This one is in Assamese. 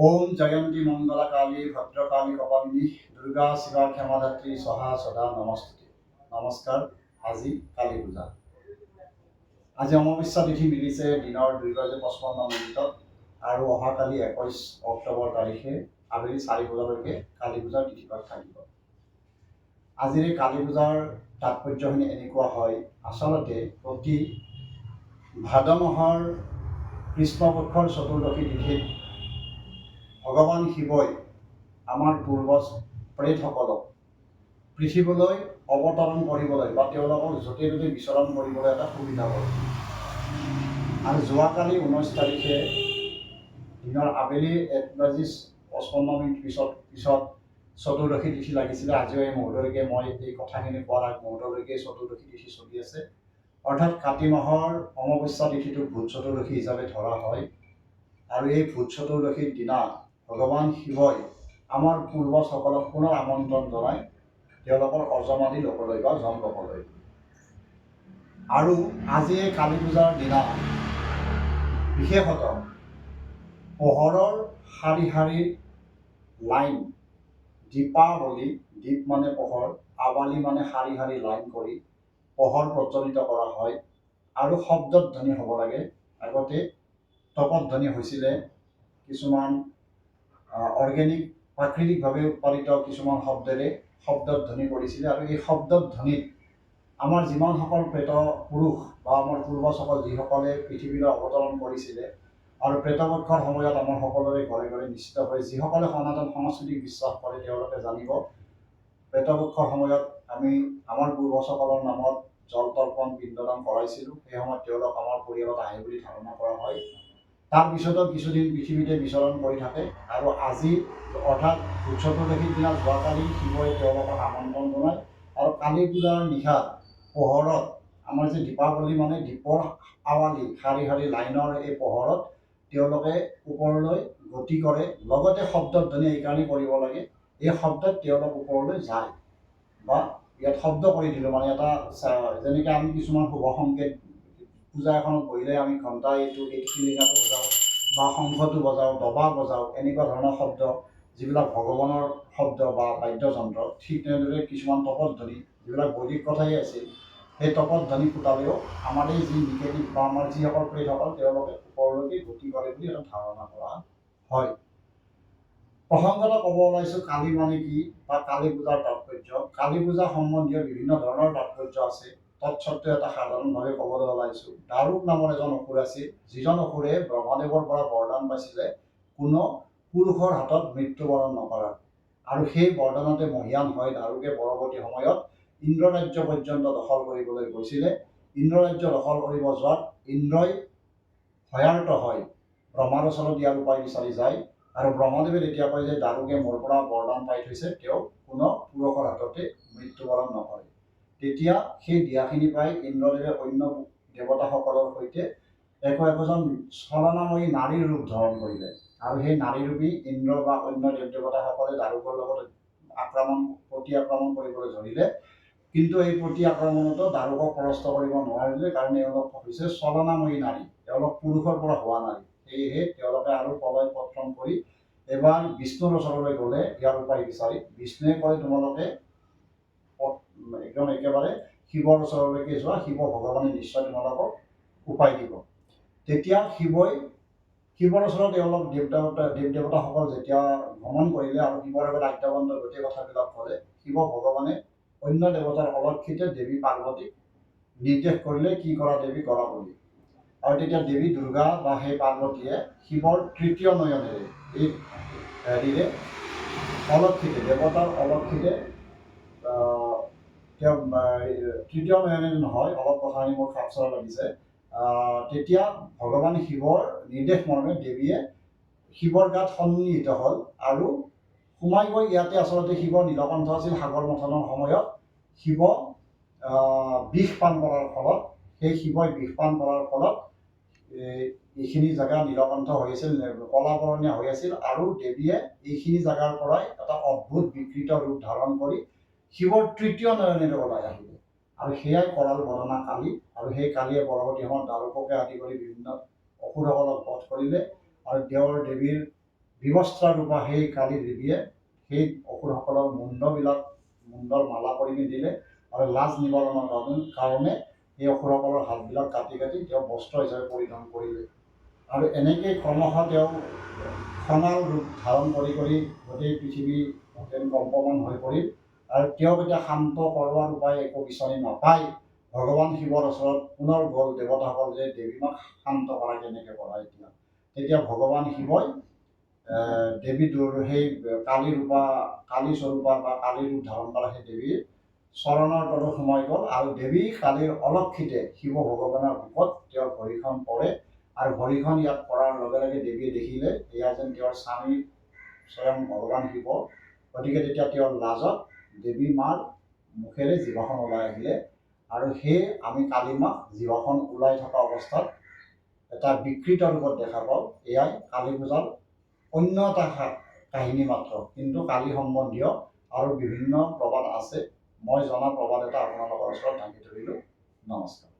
ওম জয়ন্তী মঙ্গলা কালী ভদ্ৰকালী কপালিনী দুৰ্গা শিৱা ক্ষমাধাত্ৰী সহা সদা নমস্তুতে। নমস্কাৰ। আজি কালী পূজা। আজি অমাৱস্যা তিথি মিলিছে দিনৰ 2:55 আৰু অহাকালি 21 অক্টোবৰ তাৰিখে আবেলি 4 বজালৈকে কালী পূজাৰ তিথিপাঠ থাকিব। আজিৰ এই কালী পূজাৰ তাৎপৰ্যখিনি এনেকুৱা হয়, আচলতে প্ৰতি ভাদ মাহৰ কৃষ্ণপক্ষৰ চতুৰ্দশী তিথিত ভগৱান শিৱই আমাৰ পূৰ্বজ প্ৰেতসকলক পৃথিৱীলৈ অৱতৰণ কৰিবলৈ বা তেওঁলোকক য'তে ত'তে বিচৰণ কৰিবলৈ এটা সুবিধা কৰে। আৰু যোৱাকালি 19 তাৰিখে দিনৰ আবেলি 1:55 পিছত চতুৰ্দশী তিথি লাগিছিলে। আজিও এই মুহূৰ্তলৈকে মই এই কথাখিনি কোৱাৰ আগ মুহূৰ্তলৈকে চতুৰ্দশী তিথি চলি আছে। অৰ্থাৎ কাতি মাহৰ অমাৱস্যা তিথিটোক ভূত চতুৰ্দশী হিচাপে ধৰা হয়। আৰু এই ভূত চতুৰ্দশীৰ দিনা ভগৱান শিৱই আমাৰ পূৰ্বজসকলক পুনৰ আমন্ত্ৰণ জনায় তেওঁলোকৰ অজমাদি লোকলৈ বা যমলোকলৈ। আৰু আজি এই কালী পূজাৰ দিনা বিশেষতঃ পোহৰৰ শাৰী শাৰী লাইন, দীপাৱলী, দীপ মানে পোহৰ, আৱালী মানে শাৰী শাৰী লাইন কৰি পোহৰ প্ৰজ্বলিত কৰা হয়। আৰু শব্দধ্বনি হ'ব লাগে। আগতে তপধ্বনি হৈছিলে, কিছুমান অৰ্গেনিক প্ৰাকৃতিকভাৱে উৎপাদিত কিছুমান শব্দেৰে শব্দধ্বনি কৰিছিলে। আৰু এই শব্দধ্বনিত আমাৰ যিমানসকল প্ৰেত পুৰুষ বা আমাৰ পূৰ্বজসকল যিসকলে পৃথিৱীলৈ অৱতৰণ কৰিছিলে আৰু প্ৰেতপক্ষৰ সময়ত আমাৰ সকলোৰে ঘৰে ঘৰে নিশ্চিত হৈ যিসকলে সনাতন সংস্কৃতিক বিশ্বাস কৰে তেওঁলোকে জানিব, প্ৰেতপক্ষৰ সময়ত আমি আমাৰ পূৰ্বজসকলৰ নামত জল তৰ্পণ পিণ্ডদান কৰাইছিলোঁ। সেই সময়ত তেওঁলোক আমাৰ পৰিয়ালত আহে বুলি ধাৰণা কৰা হয়। তাৰপিছতো কিছুদিন পৃথিৱীতে বিচৰণ কৰি থাকে। আৰু আজি অৰ্থাৎ ভূত চতুৰ্দশীৰ দিনা যোৱাকালি শিৱই তেওঁলোকক আমন্ত্ৰণ জনায়। আৰু কালী পূজাৰ নিশা পোহৰত আমাৰ যে দীপাৱলী মানে দীপৰ আৱালী শাৰী শাৰী লাইনৰ এই পোহৰত তেওঁলোকে ওপৰলৈ গতি কৰে। লগতে শব্দধ্বনি এইকাৰণেই কৰিব লাগে, এই শব্দত তেওঁলোক ওপৰলৈ যায় বা ইয়াত শব্দ কৰি দিলোঁ মানে এটা যেনেকৈ আমি কিছুমান শুভ সংকেত পূজা এখনত বহিলে আমি ঘণ্টা এইটো শিলিঙাটো বজাওঁ বা শংখটো বজাওঁ, দবা বজাওঁ, এনেকুৱা ধৰণৰ শব্দ যিবিলাক ভগৱানৰ শব্দ বা বাদ্যযন্ত্ৰ, ঠিক তেনেদৰে কিছুমান তপধ্বনি যিবিলাক বৈদিক কথাই আছিল, সেই তপধ্বনি ফুটালেও আমাৰ এই যি নিগেটিভ বা আমাৰ যিসকল প্ৰেতসকল তেওঁলোকে ওপৰলৈকে গতি কৰে বুলি এটা ধাৰণা কৰা হয়। প্ৰসংগত ক'ব ওলাইছোঁ কালী মানে কি বা কালী পূজাৰ তাৎপৰ্য। কালী পূজা সম্বন্ধীয় বিভিন্ন ধৰণৰ তাৎপৰ্য আছে। তৎসত্ত্বেও এটা সাধাৰণভাৱে ক'বলৈ ওলাইছোঁ। দাৰুক নামৰ এজন অসুৰ আছিল, যিজন অসুৰে ব্ৰহ্মদেৱৰ পৰা বৰদান পাইছিলে কোনো পুৰুষৰ হাতত মৃত্যুবৰণ নকৰাৰ। আৰু সেই বৰদানতে মহীয়ান হৈ দাৰুকে পৰৱৰ্তী সময়ত ইন্দ্ৰ ৰাজ্য পৰ্যন্ত দখল কৰিবলৈ গৈছিলে। ইন্দ্ৰ ৰাজ্য দখল কৰিব যোৱাত ইন্দ্ৰই ভয়াৰ্ত হয় ব্ৰহ্মাৰ ওচৰত ইয়াৰ উপায় বিচাৰি যায়। আৰু ব্ৰহ্মদেৱে তেতিয়া কয় যে দাৰুকে মোৰ পৰা বৰদান পাই থৈছে, তেওঁ কোনো পুৰুষৰ হাততে মৃত্যুবৰণ নকৰে। তেতিয়া সেই দিয়াখিনি পাই ইন্দ্ৰদেৱে অন্য দেৱতাসকলৰ সৈতে একোজন ছলনাময়ী নাৰীৰ ৰূপ ধাৰণ কৰিলে। আৰু সেই নাৰীৰূপী ইন্দ্ৰ বা অন্য দেৱ দেৱতাসকলে দাৰুকৰ লগত প্ৰতি আক্ৰমণ কৰিবলৈ ধৰিলে। কিন্তু এই প্ৰতি আক্ৰমণতো দাৰুকক পৰাস্ত কৰিব নোৱাৰিলে, কাৰণ এওঁলোক হৈছে ছলনাময়ী নাৰী, তেওঁলোক পুৰুষৰ পৰা হোৱা নাৰী। সেয়েহে তেওঁলোকে আৰু পলয় পত্ৰণ কৰি এবাৰ বিষ্ণুৰ ওচৰলৈ গ'লে ইয়াৰ উপায় বিচাৰি। বিষ্ণুৱে কয় তোমালোকে একদম একেবাৰে শিৱৰ ওচৰলৈকে যোৱা, শিৱ ভগৱানে নিশ্চয় তোমালোকক উপায় দিব। তেতিয়া শিৱৰ ওচৰত এওঁলোক দেৱ দেৱতাসকল যেতিয়া ভ্ৰমণ কৰিলে আৰু শিৱৰ আগত আজ্ঞাবন্ত গোটেই কথাবিলাক ক'লে, শিৱ ভগৱানে অন্য দেৱতাৰ অলক্ষিতে দেৱী পাৰ্বতীক নিৰ্দেশ কৰিলে কি কৰা দেৱী কৰা বুলি। আৰু তেতিয়া দেৱী দুৰ্গা বা সেই পাৰ্বতীয়ে শিৱৰ তৃতীয় নয়নেৰে এই অলক্ষিতে দেৱতাৰ অলক্ষিতে তেওঁ তৃতীয় নয়নেৰে নহয়, অলপ কথাখিনি মোৰ খাপচৰা লাগিছে। তেতিয়া ভগৱান শিৱৰ নিৰ্দেশ মৰ্মে দেৱীয়ে শিৱৰ গাত সন্নিহিত হ'ল আৰু সোমাই গৈ ইয়াতে আচলতে শিৱৰ নীলকণ্ঠ আছিল। সাগৰ মন্থনৰ সময়ত শিৱ বিষ পান কৰাৰ ফলত, সেই শিৱই বিষ পান কৰাৰ ফলত এইখিনি জেগা নীলকণ্ঠ হৈ আছিল, কলাবৰণীয়া হৈ আছিল। আৰু দেৱীয়ে এইখিনি জেগাৰ পৰাই এটা অদ্ভুত বিকৃত ৰূপ ধাৰণ কৰি শিৱৰ তৃতীয় নয়নেৰে ওলাই আহিলে। আৰু সেয়াই কৰাল বদনা কালী। আৰু সেই কালীয়ে পৰৱৰ্তী সময়ত দাৰুককে আদি কৰি বিভিন্ন অসুৰসকলক বধ কৰিলে আৰু দেৱৰ দেৱীৰ বিবস্ত্ৰ ৰূপা সেই কালী দেৱীয়ে সেই অসুৰসকলৰ মুণ্ডৰ মালা কৰি পিন্ধিলে আৰু লাজ নিবাৰণৰ কাৰণে এই অসুৰসকলৰ হাতবিলাক কাটি কাটি তেওঁ বস্ত্ৰ হিচাপে পৰিধান কৰিলে। আৰু এনেকৈ ক্ৰমশ তেওঁ খঙাল ৰূপ ধাৰণ কৰি গোটেই পৃথিৱী কম্পমান হৈ পৰিল। আৰু তেওঁক এতিয়া শান্ত কৰোৱাৰ উপায় একো বিচাৰি নাপায় ভগৱান শিৱৰ ওচৰত পুনৰ গ'ল দেৱতাসকল যে দেৱী মাক শান্ত কৰা কেনেকৈ কৰা। তেতিয়া ভগৱান শিৱই দেৱী সেই কালী স্বৰূপা বা কালী ৰূপ ধাৰণ কৰা সেই দেৱীৰ চৰণৰ তলত সোমাই গ'ল আৰু দেৱী কালীৰ অলক্ষিতে শিৱ ভগৱানৰ ৰূপত তেওঁৰ ভৰিখন পৰে। আৰু ভৰিখন ইয়াত পৰাৰ লগে লগে দেৱীয়ে দেখিলে এয়া যেন তেওঁৰ স্বামী স্বয়ং ভগৱান শিৱ। গতিকে তেতিয়া তেওঁৰ লাজত দেৱী মাৰ মুখেৰে জিভাখন ওলাই আহিলে। আৰু সেয়ে আমি কালী মাক জিভাখন ওলাই থকা অৱস্থাত এটা বিকৃত ৰূপত দেখা পাওঁ। এয়াই কালী পূজাৰ অন্য এটা কাহিনী মাত্ৰ, কিন্তু কালী সম্বন্ধীয় আৰু বিভিন্ন প্ৰবাদ আছে। মই জনা প্ৰবাদ এটা আপোনালোকৰ ওচৰত দাঙি ধৰিলোঁ। নমস্কাৰ।